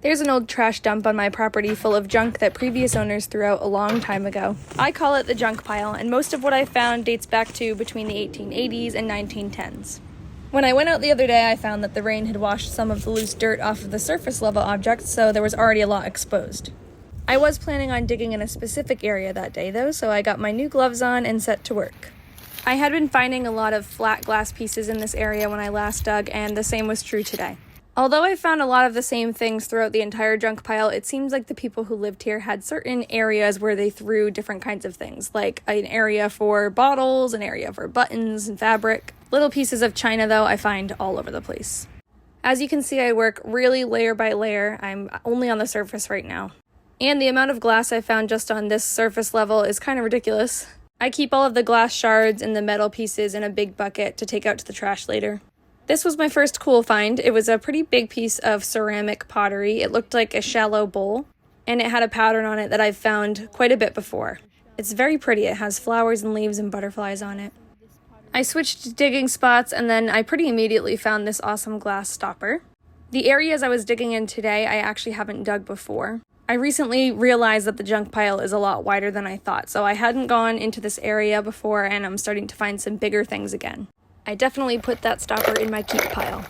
There's an old trash dump on my property full of junk that previous owners threw out a long time ago. I call it the junk pile, and most of what I found dates back to between the 1880s and 1910s. When I went out the other day, I found that the rain had washed some of the loose dirt off of the surface level objects, so there was already a lot exposed. I was planning on digging in a specific area that day though, so I got my new gloves on and set to work. I had been finding a lot of flat glass pieces in this area when I last dug, and the same was true today. Although I found a lot of the same things throughout the entire junk pile, it seems like the people who lived here had certain areas where they threw different kinds of things, like an area for bottles, an area for buttons and fabric. Little pieces of china, though, I find all over the place. As you can see, I work really layer by layer. I'm only on the surface right now. And the amount of glass I found just on this surface level is kind of ridiculous. I keep all of the glass shards and the metal pieces in a big bucket to take out to the trash later. This was my first cool find. It was a pretty big piece of ceramic pottery. It looked like a shallow bowl, and it had a pattern on it that I've found quite a bit before. It's very pretty. It has flowers and leaves and butterflies on it. I switched digging spots, and then I pretty immediately found this awesome glass stopper. The areas I was digging in today, I actually haven't dug before. I recently realized that the junk pile is a lot wider than I thought, so I hadn't gone into this area before, and I'm starting to find some bigger things again. I definitely put that stopper in my keep pile.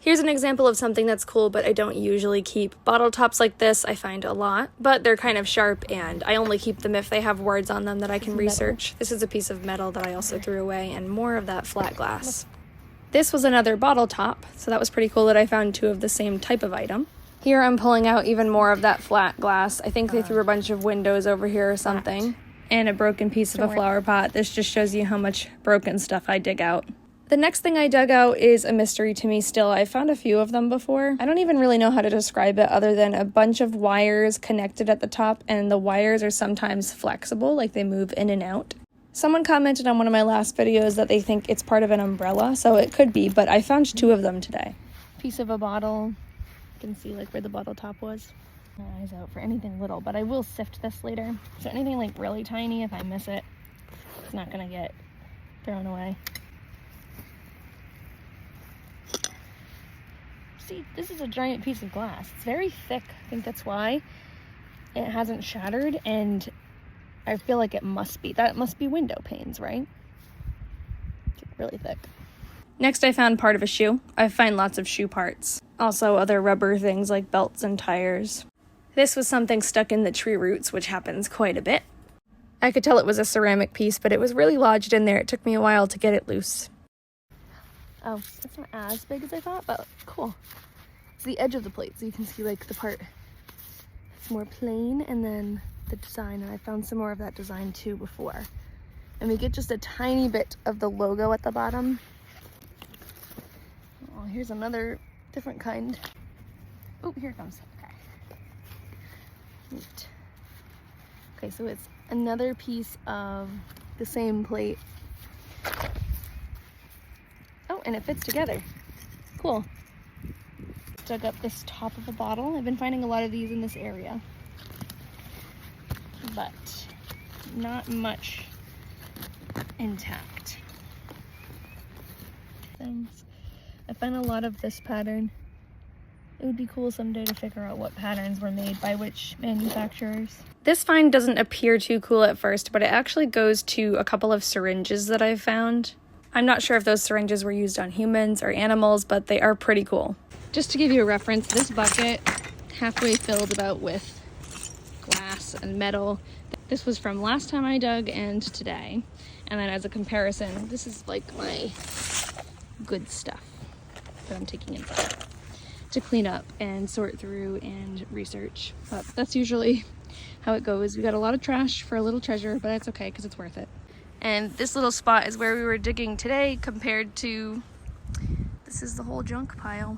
Here's an example of something that's cool, but I don't usually keep. Bottle tops like this I find a lot, but they're kind of sharp, and I only keep them if they have words on them that I can research. This is a piece of metal that I also threw away, and more of that flat glass. This was another bottle top, so that was pretty cool that I found two of the same type of item. Here I'm pulling out even more of that flat glass. I think they threw a bunch of windows over here or something. And a broken piece of a flower pot. This just shows you how much broken stuff I dig out. The next thing I dug out is a mystery to me still. I found a few of them before. I don't even really know how to describe it other than a bunch of wires connected at the top, and the wires are sometimes flexible, like they move in and out. Someone commented on one of my last videos that they think it's part of an umbrella, so it could be, but I found two of them today. Piece of a bottle. You can see like where the bottle top was. My eyes out for anything little, but I will sift this later. So anything like really tiny, if I miss it, it's not gonna get thrown away. See, this is a giant piece of glass. It's very thick. I think that's why it hasn't shattered, and I feel like that must be window panes, right? It's really thick. Next, I found part of a shoe. I find lots of shoe parts. Also other rubber things like belts and tires. This was something stuck in the tree roots, which happens quite a bit. I could tell it was a ceramic piece, but it was really lodged in there. It took me a while to get it loose. Oh, it's not as big as I thought, but cool. It's the edge of the plate, so you can see like the part that's more plain, and then the design, and I found some more of that design too before. And we get just a tiny bit of the logo at the bottom. Oh, here's another different kind. Oh, here it comes. Neat. Okay, so it's another piece of the same plate. Oh, and it fits together. Cool. Dug up this top of a bottle. I've been finding a lot of these in this area, but not much intact. Things. I found a lot of this pattern. It would be cool someday to figure out what patterns were made by which manufacturers. This find doesn't appear too cool at first, but it actually goes to a couple of syringes that I've found. I'm not sure if those syringes were used on humans or animals, but they are pretty cool. Just to give you a reference, this bucket, halfway filled about with glass and metal. This was from last time I dug and today. And then as a comparison, this is like my good stuff that I'm taking inside to clean up and sort through and research. But that's usually how it goes. We got a lot of trash for a little treasure, but it's okay because it's worth it. And this little spot is where we were digging today compared to this is the whole junk pile.